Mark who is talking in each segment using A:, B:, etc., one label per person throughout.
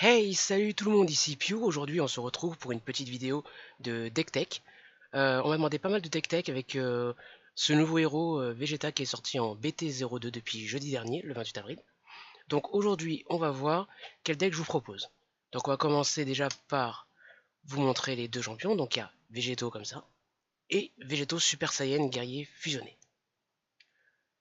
A: Hey, salut tout le monde, ici Pew. Aujourd'hui, on se retrouve pour une petite vidéo de Deck Tech. On m'a demandé pas mal de Deck Tech avec ce nouveau héros Vegeta qui est sorti en BT02 depuis jeudi dernier, le 28 avril. Donc aujourd'hui, on va voir quel deck je vous propose. Donc on va commencer déjà par vous montrer les deux champions. Donc il y a Végéto comme ça et Végéto Super Saiyan guerrier fusionné.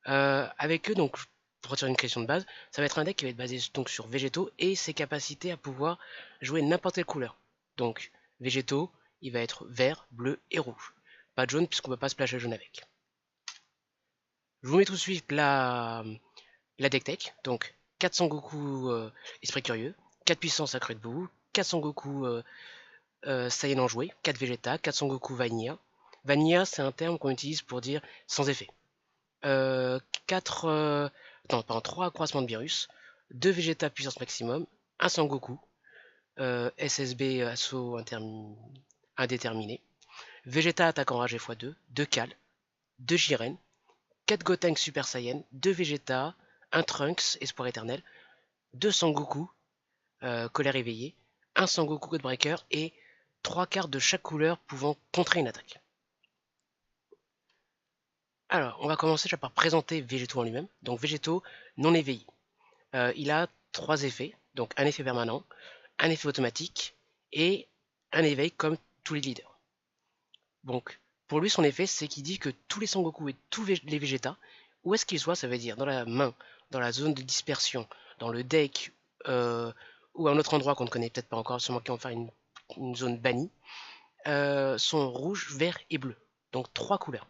A: Avec eux, donc pour retirer une question de base, ça va être un deck qui va être basé donc sur Végéto et ses capacités à pouvoir jouer n'importe quelle couleur. Donc Végéto, il va être vert, bleu et rouge. Pas de jaune puisqu'on ne peut pas splasher jaune avec. Je vous mets tout de suite la deck tech. Donc 4 Sangoku Esprit Curieux, 4 puissance accrue de boue, 4 Sangoku Saiyan enjoué, 4 Vegeta, 4 Sangoku Vanilla. Vanilla, c'est un terme qu'on utilise pour dire sans effet. 4, non, pardon, 3 accroissements de virus, 2 Vegeta puissance maximum, 1 Sangoku, SSB assaut indéterminé, Vegeta attaquant rage x2, 2 Cal, 2 Jiren, 4 Gotenks Super Saiyan, 2 Vegeta, 1 Trunks espoir éternel, 2 Sangoku colère éveillée, 1 Sangoku Codebreaker et 3 cartes de chaque couleur pouvant contrer une attaque. Alors, on va commencer déjà par présenter Végéto en lui-même. Donc Végéto non éveillé. Il a 3 effets, donc un effet permanent, un effet automatique et un éveil comme tous les leaders. Donc, pour lui, son effet, c'est qu'il dit que tous les Sangoku et tous les Vegeta, où est-ce qu'ils soient, ça veut dire dans la main, dans la zone de dispersion, dans le deck, ou à un autre endroit qu'on ne connaît peut-être pas encore, sûrement qu'ils vont faire une zone bannie, sont rouge, vert et bleu. Donc 3 couleurs.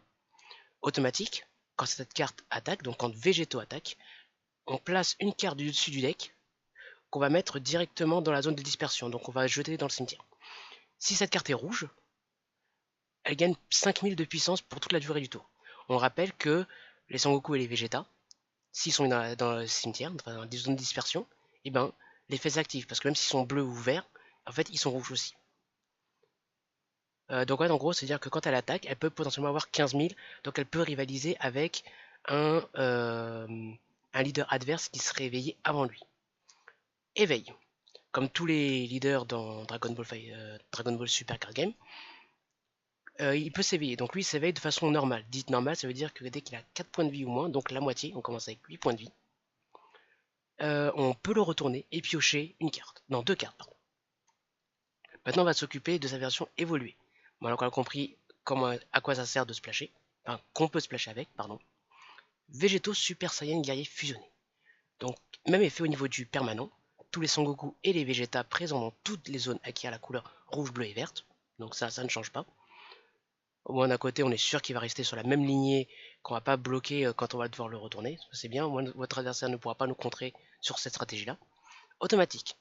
A: Automatique, quand cette carte attaque, donc quand Végéto attaque, on place une carte du dessus du deck qu'on va mettre directement dans la zone de dispersion, donc on va jeter dans le cimetière. Si cette carte est rouge, elle gagne 5000 de puissance pour toute la durée du tour. On rappelle que les Sangoku et les Vegeta, s'ils sont dans le cimetière, enfin dans des zones de dispersion, et ben l'effet s'active, parce que même s'ils sont bleus ou verts, en fait ils sont rouges aussi. Donc ouais, en gros, c'est-à-dire que quand elle attaque, elle peut potentiellement avoir 15 000, donc elle peut rivaliser avec un, euh, un leader adverse qui serait éveillé avant lui. Éveil. Comme tous les leaders dans Dragon Ball Super Card Game, il peut s'éveiller. Donc lui, il s'éveille de façon normale. Dite normale, ça veut dire que dès qu'il a 4 points de vie ou moins, donc la moitié, on commence avec 8 points de vie, on peut le retourner et piocher une carte. Non, deux cartes, pardon. Maintenant, on va s'occuper de sa version évoluée. Bon, alors qu'on a compris à quoi ça sert de splasher, enfin, qu'on peut splasher avec, pardon. Végétaux Super Saiyan guerrier fusionné. Donc, même effet au niveau du permanent. Tous les Sangoku et les Vegeta présents dans toutes les zones acquièrent la couleur rouge, bleu et verte. Donc ça ne change pas. Au moins d'un côté, on est sûr qu'il va rester sur la même lignée, qu'on va pas bloquer quand on va devoir le retourner. C'est bien, au moins votre adversaire ne pourra pas nous contrer sur cette stratégie-là. Automatique.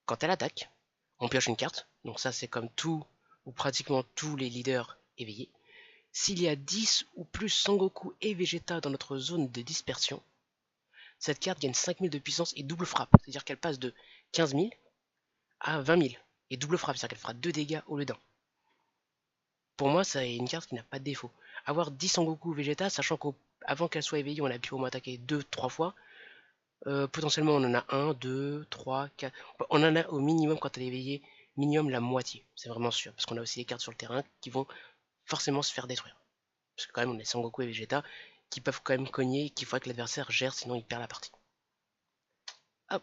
A: Quand elle attaque, on pioche une carte. Donc ça, c'est comme tout, ou pratiquement tous les leaders éveillés. S'il y a 10 ou plus Sangoku et Vegeta dans notre zone de dispersion, cette carte gagne 5000 de puissance et double frappe. C'est-à-dire qu'elle passe de 15 000 à 20 000. Et double frappe, c'est-à-dire qu'elle fera 2 dégâts au lieu d'un. Pour moi, c'est une carte qui n'a pas de défaut. Avoir 10 Sangoku Vegeta, sachant qu'avant qu'elle soit éveillée, on a pu au moins attaquer 2-3 fois. Potentiellement, on en a 1, 2, 3, 4. On en a au minimum, quand elle est éveillée, minimum la moitié. C'est vraiment sûr. Parce qu'on a aussi des cartes sur le terrain qui vont forcément se faire détruire. Parce que quand même, on a Sangoku et Vegeta qui peuvent quand même cogner, qu'il faudrait que l'adversaire gère, sinon il perd la partie. Hop.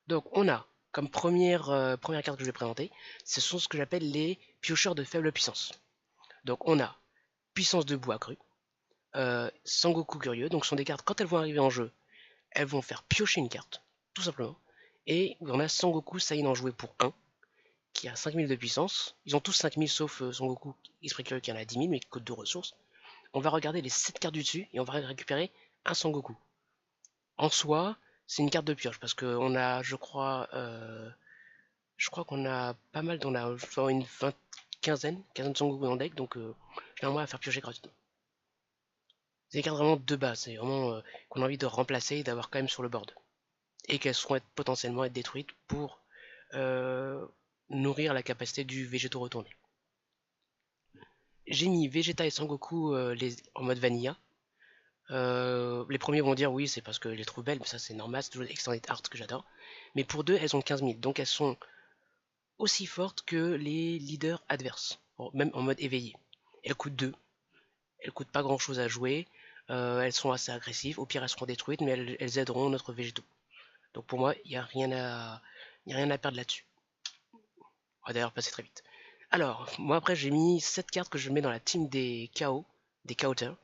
A: Donc, on a comme première carte que je vais présenter, ce sont ce que j'appelle les piocheurs de faible puissance. Donc, on a puissance de bois accrue. Sangoku Curieux, donc ce sont des cartes, quand elles vont arriver en jeu, elles vont faire piocher une carte, tout simplement. Et on a Sangoku Saiyan enjoué pour 1, qui a 5000 de puissance. Ils ont tous 5000 sauf Sangoku Esprit Curieux qui en a 10 000, mais qui coûte 2 ressources. On va regarder les 7 cartes du dessus, et on va récupérer un Sangoku. En soi, c'est une carte de pioche, parce qu'on a, je crois qu'on a pas mal, on a une quinzaine de Sangoku dans le deck, donc généralement à faire piocher gratuitement. C'est des cartes vraiment de base, c'est vraiment qu'on a envie de remplacer et d'avoir quand même sur le board. Et qu'elles seront potentiellement être détruites pour euh, nourrir la capacité du végétaux retourné. J'ai mis Vegeta et Sangoku en mode vanilla. Les premiers vont dire oui, c'est parce que je les trouve belles, mais ça c'est normal, c'est toujours les extended art que j'adore. mais pour 2, elles ont 15 000. Donc elles sont aussi fortes que les leaders adverses, même en mode éveillé. Elles coûtent 2, elles coûtent pas grand chose à jouer, elles sont assez agressives, au pire elles seront détruites, mais elles aideront notre végétaux. Donc pour moi, il n'y a rien à perdre là-dessus. On va d'ailleurs passer très vite. Alors, moi après j'ai mis 7 cartes que je mets dans la team des KO, des counters.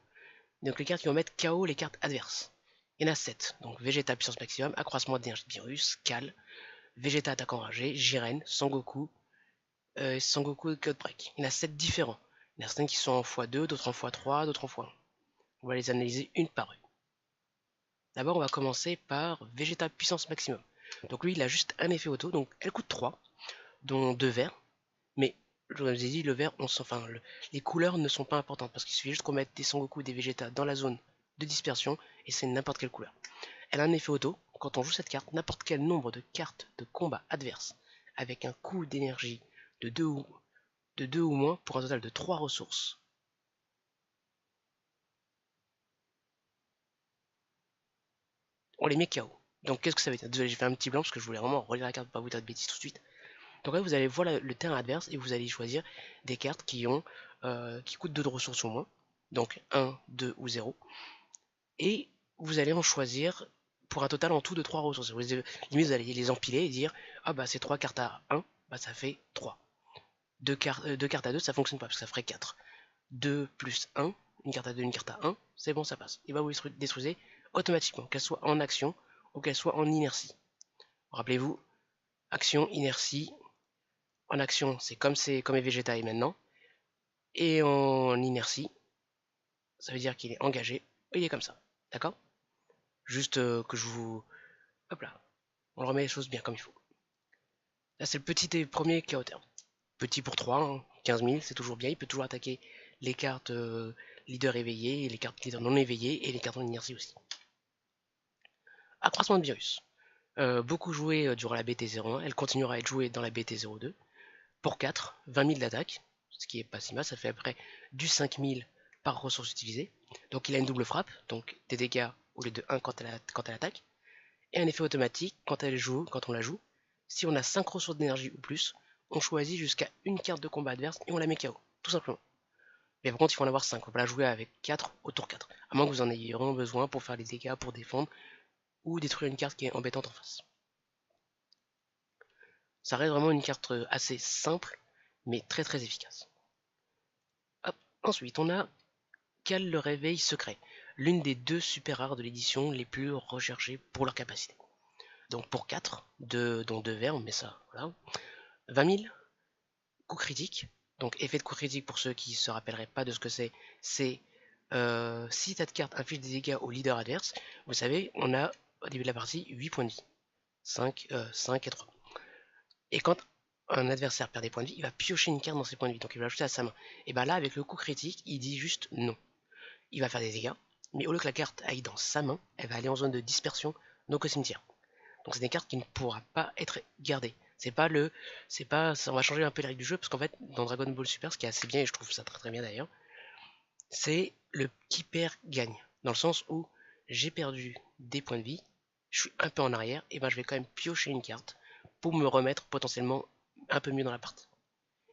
A: Donc les cartes qui vont mettre KO les cartes adverses. Il y en a 7. Donc Vegeta puissance maximum, accroissement d'énergie de virus, Cal, Vegeta attaquant enragé, Jiren, Sangoku, Sangoku et Code Break. Il y en a 7 différents. Il y en a certains qui sont en x2, d'autres en x3, d'autres en x1. On va les analyser une par une. D'abord on va commencer par Vegeta puissance maximum. Donc lui il a juste un effet auto, donc elle coûte 3, dont 2 verts. Mais je vous ai dit, le vert, les couleurs ne sont pas importantes parce qu'il suffit juste qu'on mette des Sangoku ou des Vegeta dans la zone de dispersion et c'est n'importe quelle couleur. Elle a un effet auto, quand on joue cette carte, n'importe quel nombre de cartes de combat adverse avec un coût d'énergie de 2 ou moins pour un total de 3 ressources. On les met KO. Donc qu'est-ce que ça veut dire? Désolé, j'ai fait un petit blanc parce que je voulais vraiment relire la carte pour pas vous dire de bêtises tout de suite. Donc là, vous allez voir le terrain adverse et vous allez choisir des cartes qui coûtent 2 de ressources ou moins. Donc 1, 2 ou 0. Et vous allez en choisir pour un total en tout de 3 ressources. Limite, vous allez les empiler et dire ah bah c'est 3 cartes à 1, bah ça fait 3. 2 cartes à 2, ça fonctionne pas parce que ça ferait 4. 2 plus 1, une carte à 2, une carte à 1, c'est bon, ça passe. Et bah vous les détruisez automatiquement, qu'elle soit en action ou qu'elle soit en inertie. Rappelez-vous, action, inertie. En action, c'est comme les Vegeta est maintenant. Et en inertie, ça veut dire qu'il est engagé. Et il est comme ça. D'accord? Juste que je vous... Hop là. On remet les choses bien comme il faut. Là, c'est le petit et premier chaoter. Petit pour 3, hein, 15 000, c'est toujours bien. Il peut toujours attaquer les cartes leader éveillées, les cartes leader non éveillées et les cartes en inertie aussi. Accroissement de virus. Beaucoup joué durant la BT01. Elle continuera à être jouée dans la BT02. Pour 4, 20 000 d'attaque. Ce qui est pas si mal. Ça fait après du 5 000 par ressource utilisée. Donc il a une double frappe. Donc des dégâts au lieu de 1 quand elle attaque. Et un effet automatique quand on la joue. Si on a 5 ressources d'énergie ou plus, on choisit jusqu'à une carte de combat adverse et on la met KO, tout simplement. Mais par contre, il faut en avoir 5, on peut la jouer avec 4 au tour 4, à moins que vous en ayez vraiment besoin pour faire des dégâts, pour défendre, ou détruire une carte qui est embêtante en face. Ça reste vraiment une carte assez simple, mais très très efficace. Hop. Ensuite, on a Cal le réveil secret, l'une des 2 super rares de l'édition les plus recherchées pour leur capacité. Donc pour 4, dont 2 verts, on met ça, voilà. 20 000, coup critique. Donc effet de coup critique pour ceux qui ne se rappelleraient pas de ce que c'est, si cette carte inflige des dégâts au leader adverse, vous savez, on a au début de la partie 8 points de vie. 5 et 3. Et quand un adversaire perd des points de vie, il va piocher une carte dans ses points de vie, donc il va l'ajouter à sa main. Et bien là, avec le coup critique, il dit juste non. Il va faire des dégâts, mais au lieu que la carte aille dans sa main, elle va aller en zone de dispersion, donc au cimetière. Donc c'est des cartes qui ne pourra pas être gardées. On va changer un peu les règles du jeu parce qu'en fait dans Dragon Ball Super, ce qui est assez bien et je trouve ça très très bien d'ailleurs, c'est le qui perd gagne. Dans le sens où j'ai perdu des points de vie, je suis un peu en arrière, et ben je vais quand même piocher une carte pour me remettre potentiellement un peu mieux dans la partie.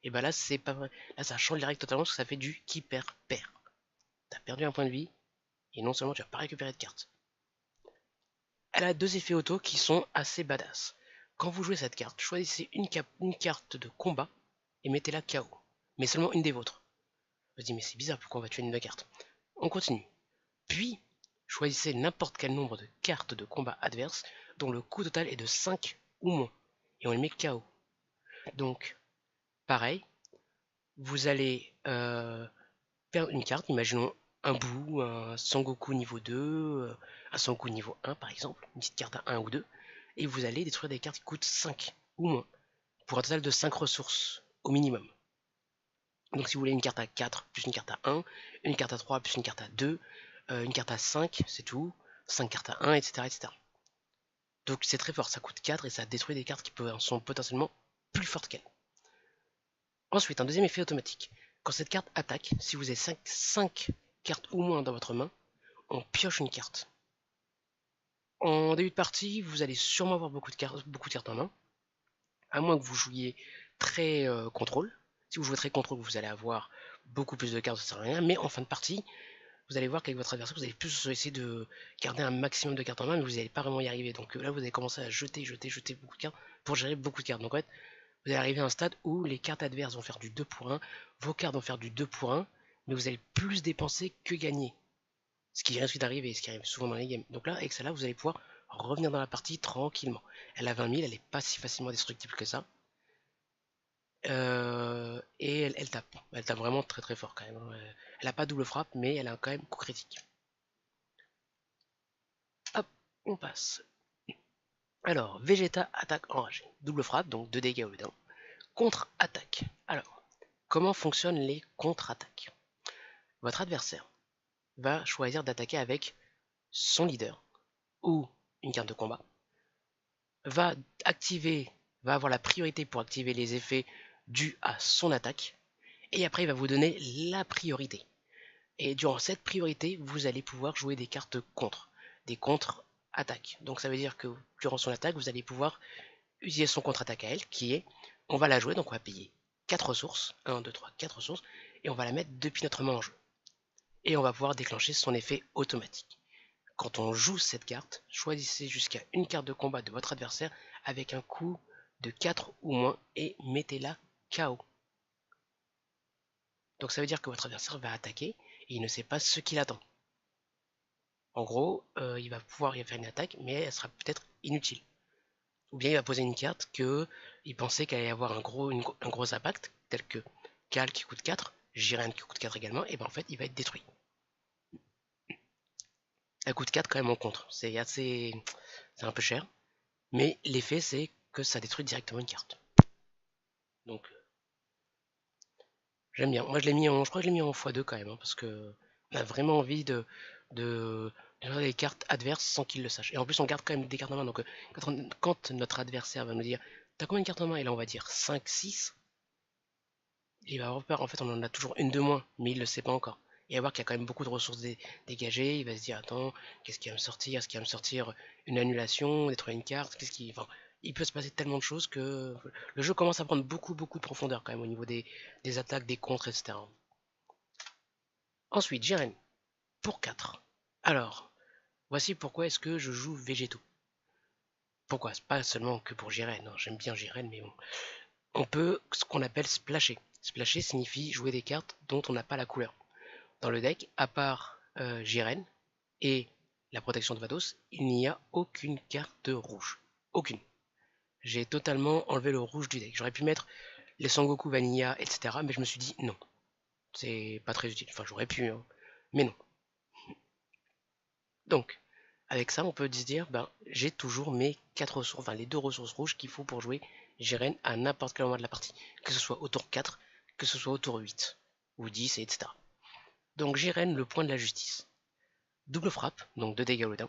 A: Et ben là c'est pas vrai. Là ça change les règles totalement parce que ça fait du qui perd perd. T'as perdu un point de vie et non seulement tu vas pas récupérer de cartes. Elle a 2 effets auto qui sont assez badass. Quand vous jouez cette carte, choisissez une carte de combat et mettez-la KO. Mais seulement une des vôtres. Vous dites mais c'est bizarre, pourquoi on va tuer une de carte? On continue. Puis, choisissez n'importe quel nombre de cartes de combat adverse dont le coût total est de 5 ou moins. Et on les met KO. Donc, pareil, vous allez perdre une carte, imaginons un Boo, un Sangoku niveau 2, un Sangoku niveau 1 par exemple, une petite carte à 1 ou 2, et vous allez détruire des cartes qui coûtent 5 ou moins, pour un total de 5 ressources au minimum. Donc si vous voulez une carte à 4 plus une carte à 1, une carte à 3 plus une carte à 2, une carte à 5, c'est tout, 5 cartes à 1, etc. etc. Donc c'est très fort, ça coûte 4 et ça détruit des cartes qui sont potentiellement plus fortes qu'elle. Ensuite, un deuxième effet automatique. Quand cette carte attaque, si vous avez 5 cartes ou moins dans votre main, on pioche une carte. En début de partie, vous allez sûrement avoir beaucoup de cartes en main, à moins que vous jouiez très contrôle. Si vous jouez très contrôle, vous allez avoir beaucoup plus de cartes, ça sert à rien, mais en fin de partie, vous allez voir qu'avec votre adversaire, vous allez plus essayer de garder un maximum de cartes en main, mais vous n'allez pas vraiment y arriver. Donc là, vous allez commencer à jeter beaucoup de cartes pour gérer beaucoup de cartes. Donc en fait, vous allez arriver à un stade où les cartes adverses vont faire du 2 pour 1, vos cartes vont faire du 2 pour 1, mais vous allez plus dépenser que gagner. Ce qui risque d'arriver, ce qui arrive souvent dans les games. Donc là, avec celle-là, vous allez pouvoir revenir dans la partie tranquillement. Elle a 20 000, elle n'est pas si facilement destructible que ça. Et elle tape. Elle tape vraiment très très fort quand même. Elle n'a pas double frappe, mais elle a quand même coup critique. Hop, on passe. Alors, Vegeta attaque enragée. Double frappe, donc 2 dégâts au lieu d'un. Contre-attaque. Alors, comment fonctionnent les contre-attaques? Votre adversaire va choisir d'attaquer avec son leader ou une carte de combat. Va avoir la priorité pour activer les effets dus à son attaque. Et après, il va vous donner la priorité. Et durant cette priorité, vous allez pouvoir jouer des cartes contre, des contre-attaques. Donc ça veut dire que durant son attaque, vous allez pouvoir utiliser son contre-attaque à elle, qui est, on va la jouer, donc on va payer 4 ressources, 1, 2, 3, 4 ressources, et on va la mettre depuis notre main en jeu. Et on va pouvoir déclencher son effet automatique. Quand on joue cette carte, choisissez jusqu'à une carte de combat de votre adversaire avec un coût de 4 ou moins et mettez-la KO. Donc ça veut dire que votre adversaire va attaquer et il ne sait pas ce qu'il attend. En gros, il va pouvoir y faire une attaque, mais elle sera peut-être inutile. Ou bien il va poser une carte qu'il pensait qu'elle allait avoir un gros impact, tel que Cal qui coûte 4, Jiren qui coûte 4 également, et bien en fait il va être détruit. Elle coûte 4 quand même en contre, c'est un peu cher, mais l'effet c'est que ça détruit directement une carte. Donc j'aime bien. Moi je crois que je l'ai mis en x2 quand même, hein, parce que on a vraiment envie de jouer les cartes adverses sans qu'il le sache. Et en plus on garde quand même des cartes en main, donc quand notre adversaire va nous dire t'as combien de cartes en main, et là on va dire 5, 6, il va avoir peur. En fait on en a toujours une de moins, mais il le sait pas encore. Il va voir qu'il y a quand même beaucoup de ressources dégagées, il va se dire attends, qu'est-ce qui va me sortir? Est-ce qu'il va me sortir une annulation, détruire une carte? Enfin, il peut se passer tellement de choses que le jeu commence à prendre beaucoup de profondeur quand même au niveau des attaques, des contres, etc. Ensuite, Jiren, pour 4. Alors, voici pourquoi est-ce que je joue Végétaux. Pourquoi? C'est pas seulement que pour Jiren, hein. J'aime bien Jiren, mais bon. On peut ce qu'on appelle splasher. Splasher signifie jouer des cartes dont on n'a pas la couleur. Dans le deck, à part Jiren et la protection de Vados, il n'y a aucune carte rouge. Aucune. J'ai totalement enlevé le rouge du deck. J'aurais pu mettre les Sangoku Vanilla, etc. Mais je me suis dit non. C'est pas très utile. Enfin, j'aurais pu, hein, mais non. Donc, avec ça, on peut se dire, ben, j'ai toujours mes 4 ressources, enfin les 2 ressources rouges qu'il faut pour jouer Jiren à n'importe quel moment de la partie. Que ce soit au tour 4, que ce soit au tour 8, ou 10, etc. Donc Jiren, le point de la justice. Double frappe, donc 2 dégâts au dé.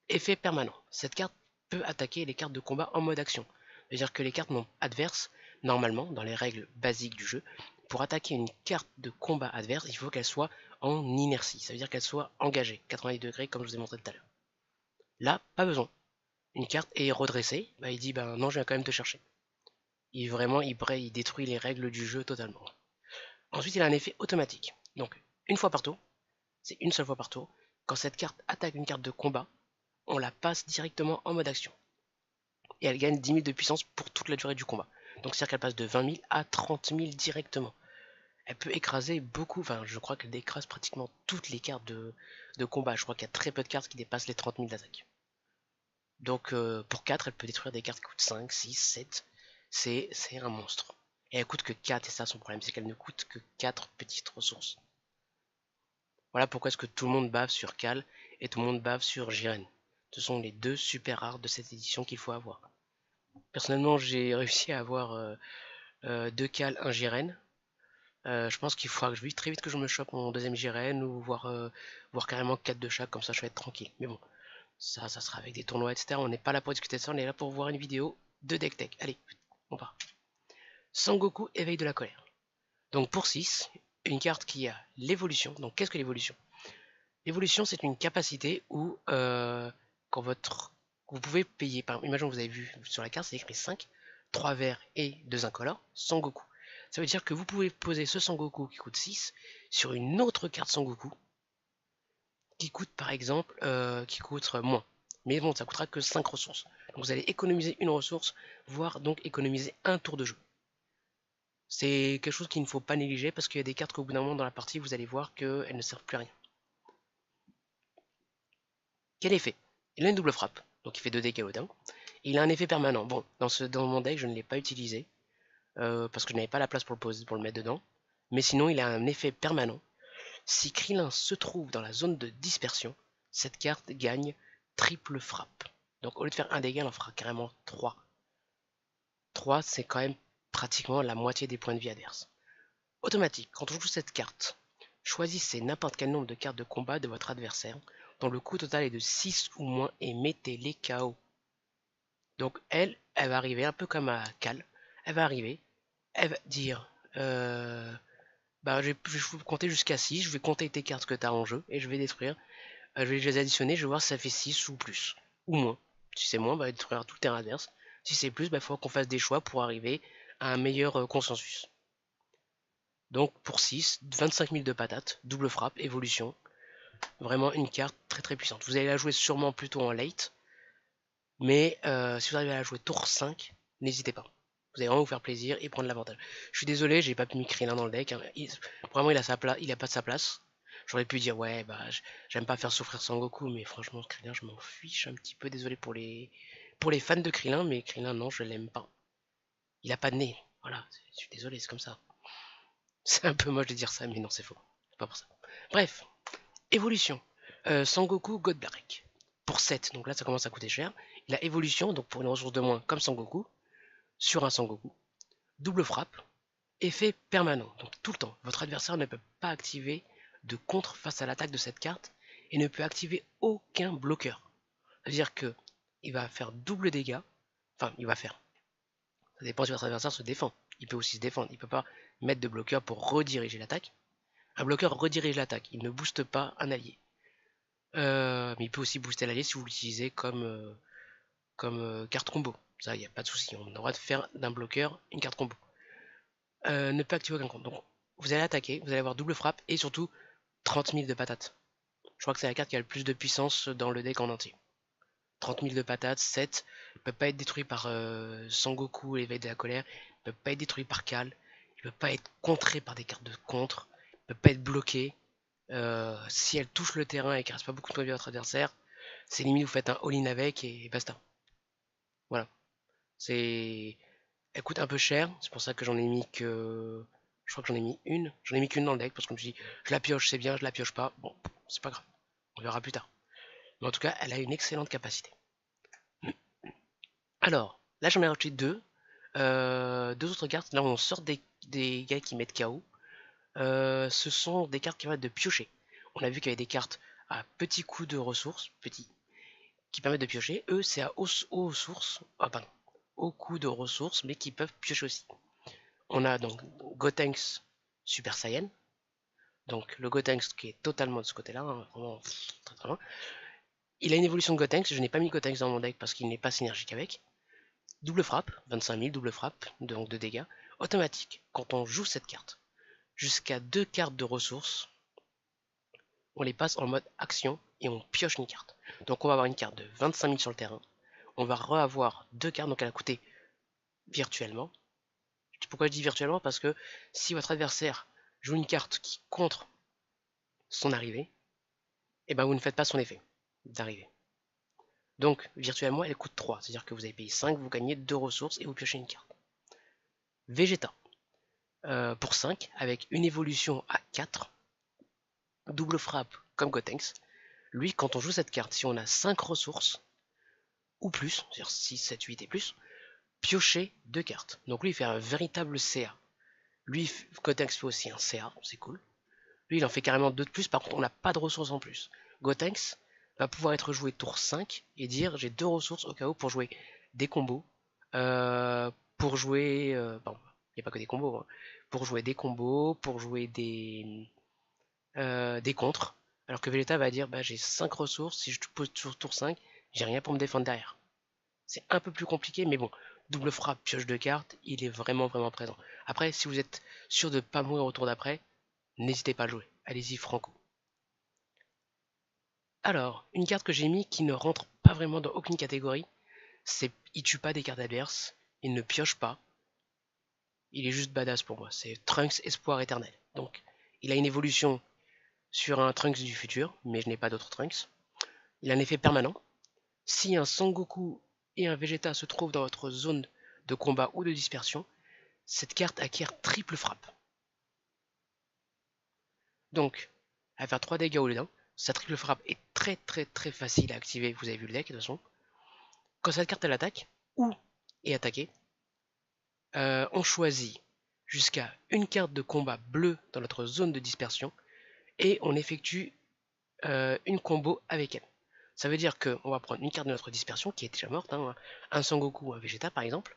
A: Effet permanent. Cette carte peut attaquer les cartes de combat en mode action. C'est-à-dire que les cartes adverses, normalement, dans les règles basiques du jeu, pour attaquer une carte de combat adverse, il faut qu'elle soit en inertie. Ça veut dire qu'elle soit engagée, 90 degrés, comme je vous ai montré tout à l'heure. Là, pas besoin. Une carte est redressée, bah, il dit ben non, je viens quand même te chercher. Il détruit les règles du jeu totalement. Ensuite, il a un effet automatique. Donc, une fois par tour, c'est une seule fois par tour, quand cette carte attaque une carte de combat, on la passe directement en mode action. Et elle gagne 10 000 de puissance pour toute la durée du combat. Donc c'est-à-dire qu'elle passe de 20 000 à 30 000 directement. Elle peut écraser beaucoup, enfin je crois qu'elle écrase pratiquement toutes les cartes de combat. Je crois qu'il y a très peu de cartes qui dépassent les 30 000 d'attaque. Donc pour 4, elle peut détruire des cartes qui coûtent 5, 6, 7. C'est un monstre. Et elle coûte que 4, et ça son problème, c'est qu'elle ne coûte que 4 petites ressources. Voilà pourquoi est-ce que tout le monde bave sur Cal et tout le monde bave sur Jiren. Ce sont les 2 super rares de cette édition qu'il faut avoir. Personnellement, j'ai réussi à avoir 2 Cal, 1 Jiren. Je pense qu'il faudra très vite que je me chope mon deuxième Jiren ou voir carrément 4 de chaque, comme ça je vais être tranquille. Mais bon, ça sera avec des tournois, etc. On n'est pas là pour discuter de ça, on est là pour voir une vidéo de deck tech. Allez, on part. Sangoku, éveil de la colère. Donc pour 6, une carte qui a l'évolution. Donc qu'est-ce que l'évolution? L'évolution, c'est une capacité où quand vous pouvez payer, par imaginons que vous avez vu sur la carte, c'est écrit 5, 3 verts et 2 incolores, Sangoku. Ça veut dire que vous pouvez poser ce Sangoku qui coûte 6 sur une autre carte Sangoku qui coûte par exemple, qui coûte moins. Mais bon, ça coûtera que 5 ressources. Donc vous allez économiser une ressource, voire donc économiser un tour de jeu. C'est quelque chose qu'il ne faut pas négliger parce qu'il y a des cartes qu'au bout d'un moment dans la partie, vous allez voir qu'elles ne servent plus à rien. Quel effet? Il a une double frappe, donc il fait 2 dégâts au dé. Il a un effet permanent. Bon, dans mon deck, je ne l'ai pas utilisé parce que je n'avais pas la place pour le mettre dedans. Mais sinon, il a un effet permanent. Si Krillin se trouve dans la zone de dispersion, cette carte gagne triple frappe. Donc au lieu de faire un dégât, elle en fera carrément 3. 3, c'est quand même pratiquement la moitié des points de vie adverses. Automatique, quand on joue cette carte, choisissez n'importe quel nombre de cartes de combat de votre adversaire, dont le coût total est de 6 ou moins, et mettez-les KO. Donc elle va arriver un peu comme à Cal. Elle va arriver, elle va dire je vais compter jusqu'à 6, je vais compter tes cartes que tu as en jeu et je vais détruire. Je vais les additionner, je vais voir si ça fait 6 ou plus, ou moins. Si c'est moins, détruire tout le terrain adverse. Si c'est plus, il faut qu'on fasse des choix pour arriver à un meilleur consensus. Donc pour 6, 25 000 de patates, double frappe, évolution. Vraiment une carte très très puissante. Vous allez la jouer sûrement plutôt en late. Mais si vous arrivez à la jouer tour 5, n'hésitez pas. Vous allez vraiment vous faire plaisir et prendre l'avantage. Je suis désolé, j'ai pas mis Krillin dans le deck. Hein. Vraiment, il a pas de sa place. J'aurais pu dire, ouais, j'aime pas faire souffrir Sangoku, mais franchement, Krillin, je m'en fiche un petit peu. Désolé pour les fans de Krillin, mais Krillin, non, je l'aime pas. Il a pas de nez. Voilà, je suis désolé, c'est comme ça. C'est un peu moche de dire ça, mais non, c'est faux. C'est pas pour ça. Bref, évolution. Sangoku God Black. Pour 7, donc là ça commence à coûter cher. Il a évolution, donc pour une ressource de moins, comme Sangoku, sur un Sangoku. Double frappe, effet permanent, donc tout le temps. Votre adversaire ne peut pas activer de contre face à l'attaque de cette carte et ne peut activer aucun bloqueur. C'est-à-dire que il va faire double dégâts, enfin il va faire. Ça dépend si votre adversaire se défend. Il peut aussi se défendre, il ne peut pas mettre de bloqueur pour rediriger l'attaque. Un bloqueur redirige l'attaque, il ne booste pas un allié. Mais il peut aussi booster l'allié si vous l'utilisez comme carte combo. Ça, il n'y a pas de souci. On a le droit de faire d'un bloqueur une carte combo. Ne peut activer aucun compte. Donc, vous allez attaquer, vous allez avoir double frappe et surtout 30 000 de patates. Je crois que c'est la carte qui a le plus de puissance dans le deck en entier. 30 000 de patates, 7, il ne peut pas être détruit par Sangoku, l'éveil de la colère, il ne peut pas être détruit par Cal, il ne peut pas être contré par des cartes de contre, il ne peut pas être bloqué. Si elle touche le terrain et qu'elle reste pas beaucoup de points de vie à votre adversaire, c'est limite vous faites un all-in avec et basta. Voilà. C'est. Elle coûte un peu cher, c'est pour ça que j'en ai mis que. Je crois que j'en ai mis une. J'en ai mis qu'une dans le deck parce que je me suis dit, je la pioche, c'est bien, je la pioche pas. Bon, c'est pas grave. On verra plus tard. Mais en tout cas, elle a une excellente capacité. Alors, là j'en ai rajouté deux. Deux autres cartes. Là on sort des gars qui mettent KO. Ce sont des cartes qui permettent de piocher. On a vu qu'il y avait des cartes à petits coûts de ressources, petits, qui permettent de piocher. Eux, c'est à haut coût de ressources, mais qui peuvent piocher aussi. On a donc Gotenks Super Saiyan. Donc le Gotenks qui est totalement de ce côté-là, hein, vraiment très très loin. Il a une évolution de Gotenks, je n'ai pas mis Gotenks dans mon deck parce qu'il n'est pas synergique avec. Double frappe, 25 000, double frappe, donc de dégâts. Automatique, quand on joue cette carte, jusqu'à 2 cartes de ressources, on les passe en mode action et on pioche une carte. Donc on va avoir une carte de 25 000 sur le terrain, on va re-avoir 2 cartes, donc elle a coûté virtuellement. Pourquoi je dis virtuellement? Parce que si votre adversaire joue une carte qui contre son arrivée, et ben vous ne faites pas son effet d'arrivée. Donc virtuellement elle coûte 3, c'est-à-dire que vous avez payé 5, vous gagnez 2 ressources et vous piochez une carte. Vegeta, pour 5, avec une évolution à 4, double frappe comme Gotenks. Lui, quand on joue cette carte, si on a 5 ressources, ou plus, c'est-à-dire 6, 7, 8 et plus, piocher 2 cartes. Donc lui, il fait un véritable CA. Lui, Gotenks fait aussi un CA, c'est cool. Lui, il en fait carrément 2 de plus, par contre, on n'a pas de ressources en plus. Gotenks va pouvoir être joué tour 5 et dire j'ai 2 ressources au cas où pour jouer des combos. Pour jouer. Bon, il n'y a pas que des combos. Hein. Pour jouer des combos, pour jouer des contres. Alors que Vegeta va dire bah, j'ai 5 ressources, si je te pose sur tour 5, j'ai rien pour me défendre derrière. C'est un peu plus compliqué, mais bon, double frappe, pioche de cartes, il est vraiment présent. Après, si vous êtes sûr de ne pas mourir au tour d'après, n'hésitez pas à le jouer. Allez-y franco. Alors, une carte que j'ai mis qui ne rentre pas vraiment dans aucune catégorie, c'est il tue pas des cartes adverses, il ne pioche pas, il est juste badass pour moi. C'est Trunks Espoir Éternel. Donc, il a une évolution sur un Trunks du futur, mais je n'ai pas d'autres Trunks. Il a un effet permanent. Si un Sangoku et un Vegeta se trouvent dans votre zone de combat ou de dispersion, cette carte acquiert triple frappe. Donc, elle va faire 3 dégâts au lieu d'un. Sa triple frappe est très facile à activer, vous avez vu le deck de toute façon. Quand cette carte elle attaque, ou est attaquée, on choisit jusqu'à une carte de combat bleue dans notre zone de dispersion et on effectue une combo avec elle. Ça veut dire qu'on va prendre une carte de notre dispersion qui est déjà morte, hein, un Sangoku ou un Vegeta par exemple,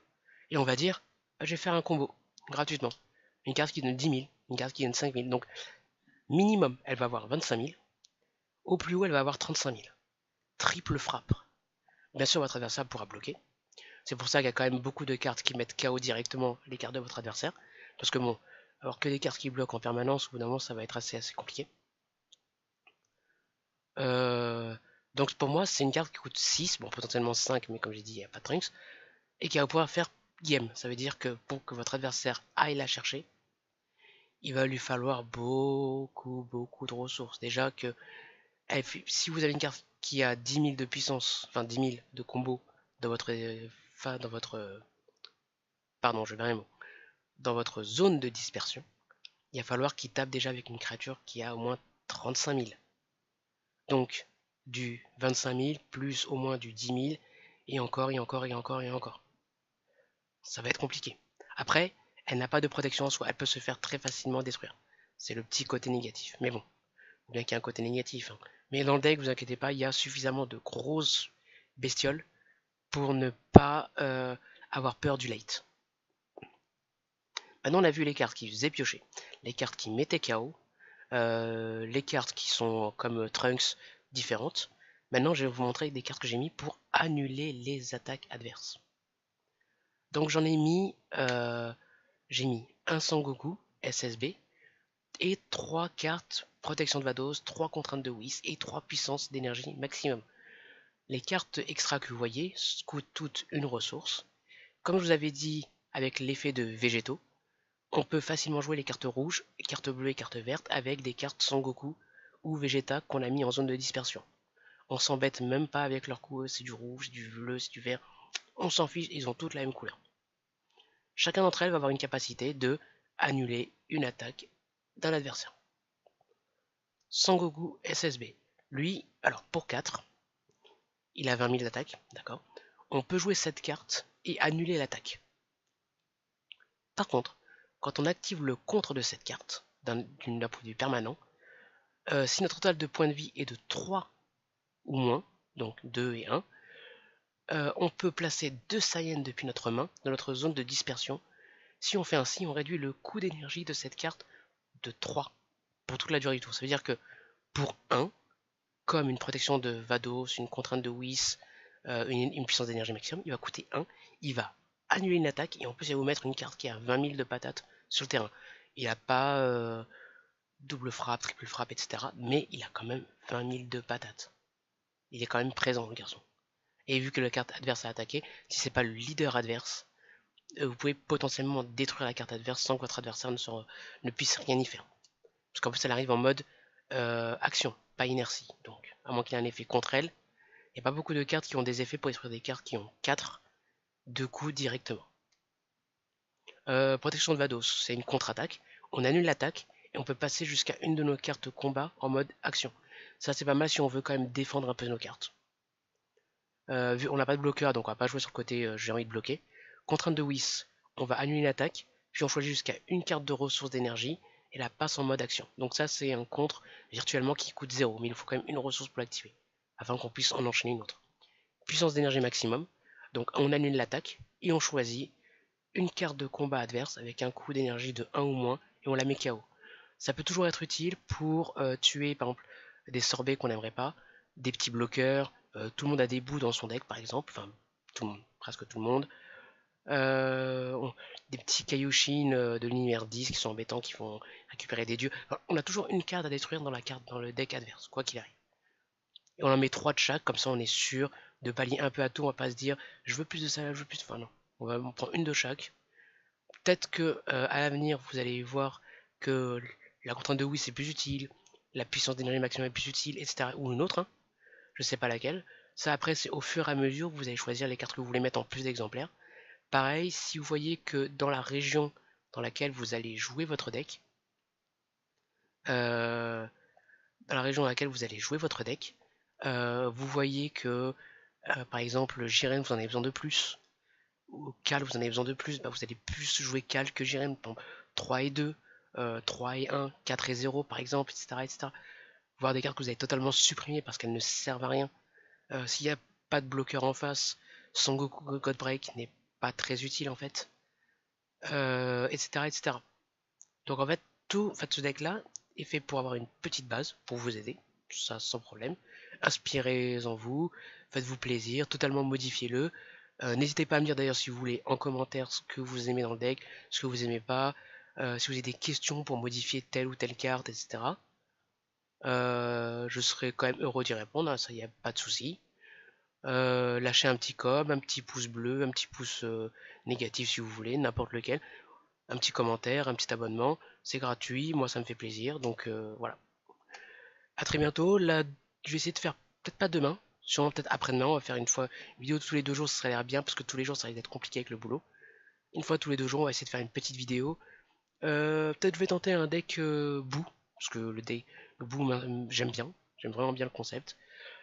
A: et on va dire je vais faire un combo gratuitement. Une carte qui donne 10 000, une carte qui donne 5 000. Donc minimum elle va avoir 25 000, au plus haut elle va avoir 35 000. Triple frappe. Bien sûr votre adversaire pourra bloquer. C'est pour ça qu'il y a quand même beaucoup de cartes qui mettent KO directement les cartes de votre adversaire. Parce que bon, alors que des cartes qui bloquent en permanence, au bout d'un moment ça va être assez compliqué. Donc pour moi c'est une carte qui coûte 6, bon potentiellement 5, mais comme j'ai dit il n'y a pas de Trunks, et qui va pouvoir faire game. Ça veut dire que pour que votre adversaire aille la chercher, il va lui falloir beaucoup de ressources. Déjà que si vous avez une carte qui a 10 000 de puissance, enfin 10 000 de combo dans votre, pardon je vais un mot, dans votre zone de dispersion, il va falloir qu'il tape déjà avec une créature qui a au moins 35 000. Donc du 25 000 plus au moins du 10 000 et encore. Ça va être compliqué. Après, elle n'a pas de protection en soi, elle peut se faire très facilement détruire. C'est le petit côté négatif. Mais bon, bien qu'il y ait un côté négatif. Hein. Mais dans le deck, vous inquiétez pas, il y a suffisamment de grosses bestioles pour ne pas avoir peur du late. Maintenant, on a vu les cartes qui faisaient piocher, les cartes qui mettaient KO, les cartes qui sont comme Trunks différentes. Maintenant, je vais vous montrer des cartes que j'ai mis pour annuler les attaques adverses. Donc j'ai mis un Sangoku SSB et 3 cartes protection de Vados, 3 contraintes de Whis et 3 puissances d'énergie maximum. Les cartes extra que vous voyez coûtent toutes une ressource. Comme je vous avais dit avec l'effet de végétaux, on peut facilement jouer les cartes rouges, cartes bleues et cartes vertes avec des cartes Sangoku ou Vegeta qu'on a mis en zone de dispersion. On s'embête même pas avec leur couleur, c'est du rouge, c'est du bleu, c'est du vert. On s'en fiche, ils ont toutes la même couleur. Chacun d'entre elles va avoir une capacité de annuler une attaque d'un adversaire. Sangoku SSB. Lui, alors pour 4, il a 20 000 d'attaque, d'accord. On peut jouer cette carte et annuler l'attaque. Par contre, quand on active le contre de cette carte, d'un produit permanent, si notre total de points de vie est de 3 ou moins, donc 2 et 1, on peut placer 2 Saiyans depuis notre main dans notre zone de dispersion. Si on fait ainsi, on réduit le coût d'énergie de cette carte de 3 pour toute la durée du tour. Ça veut dire que pour 1, comme une protection de Vados, une contrainte de Whis, une puissance d'énergie maximum, il va coûter 1, il va annuler une attaque et en plus il va vous mettre une carte qui a 20 000 de patates sur le terrain. Il n'a pas double frappe, triple frappe, etc. Mais il a quand même 20 000 de patates. Il est quand même présent le garçon. Et vu que la carte adverse a attaqué, si c'est pas le leader adverse, vous pouvez potentiellement détruire la carte adverse sans que votre adversaire ne puisse rien y faire. Parce qu'en plus elle arrive en mode action, pas inertie. Donc, à moins qu'il y ait un effet contre elle, il n'y a pas beaucoup de cartes qui ont des effets pour détruire des cartes qui ont 4 de coups directement. Protection de Vados, c'est une contre-attaque. On annule l'attaque et on peut passer jusqu'à une de nos cartes combat en mode action. Ça c'est pas mal si on veut quand même défendre un peu nos cartes. On n'a pas de bloqueur donc on va pas jouer sur le côté j'ai envie de bloquer. Contrainte de Whis, on va annuler l'attaque, puis on choisit jusqu'à une carte de ressources d'énergie et la passe en mode action. Donc ça c'est un contre virtuellement qui coûte 0, mais il faut quand même une ressource pour l'activer, afin qu'on puisse en enchaîner une autre. Puissance d'énergie maximum, donc on annule l'attaque et on choisit une carte de combat adverse avec un coût d'énergie de 1 ou moins et on la met KO. Ça peut toujours être utile pour tuer par exemple des sorbets qu'on n'aimerait pas, des petits bloqueurs, Tout le monde a des bouts dans son deck par exemple, enfin tout le monde, presque tout le monde. Des petits Kaioshin de l'univers 10 qui sont embêtants, qui font récupérer des dieux. Enfin, on a toujours une carte à détruire dans le deck adverse, quoi qu'il arrive. Et on en met 3 de chaque, comme ça on est sûr de pallier un peu à tout, on va pas se dire je veux plus de ça, je veux plus de... Enfin non, on va en prendre une de chaque. Peut-être que à l'avenir vous allez voir que la contrainte de oui c'est plus utile, la puissance d'énergie maximum est plus utile, etc. Ou une autre, hein, je sais pas laquelle. Ça après c'est au fur et à mesure que vous allez choisir les cartes que vous voulez mettre en plus d'exemplaires. Pareil, si vous voyez que dans la région dans laquelle vous allez jouer votre deck, euh, vous voyez que par exemple Jiren vous en avez besoin de plus, ou Cal vous en avez besoin de plus, bah, vous allez plus jouer Cal que Jiren, 3 et 2, 3 et 1, 4 et 0 par exemple, etc. etc. Voir des cartes que vous avez totalement supprimées parce qu'elles ne servent à rien. S'il n'y a pas de bloqueur en face, Son Goku Godbreak n'est pas très utile en fait, etc., etc. Donc en fait, ce deck-là est fait pour avoir une petite base, pour vous aider, ça sans problème. Inspirez-en vous, faites-vous plaisir, totalement modifiez-le. N'hésitez pas à me dire d'ailleurs si vous voulez en commentaire ce que vous aimez dans le deck, ce que vous aimez pas, si vous avez des questions pour modifier telle ou telle carte, etc. Je serai quand même heureux d'y répondre, hein, ça y a pas de souci. Lâchez un petit com, un petit pouce bleu, un petit pouce négatif si vous voulez, n'importe lequel, un petit commentaire, un petit abonnement, c'est gratuit, moi ça me fait plaisir, donc voilà. A très bientôt, là je vais essayer de faire, peut-être pas demain, sûrement peut-être après-demain, on va faire une fois, une vidéo tous les 2 jours, ça serait l'air bien, parce que tous les jours ça risque d'être compliqué avec le boulot. Une fois tous les 2 jours, on va essayer de faire une petite vidéo. Peut-être je vais tenter un deck boue, parce que le boue j'aime bien, j'aime vraiment bien le concept.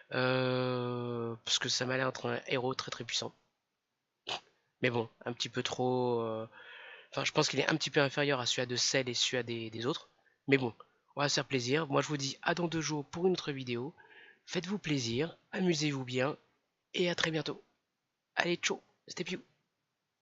A: Parce que ça m'a l'air d'être un héros très très puissant. Mais bon, un petit peu trop... Enfin, je pense qu'il est un petit peu inférieur à celui de Cell et celui des autres. Mais bon, on va se faire plaisir. Moi, je vous dis à dans 2 jours pour une autre vidéo. Faites-vous plaisir, amusez-vous bien, et à très bientôt. Allez, ciao, c'était Piou.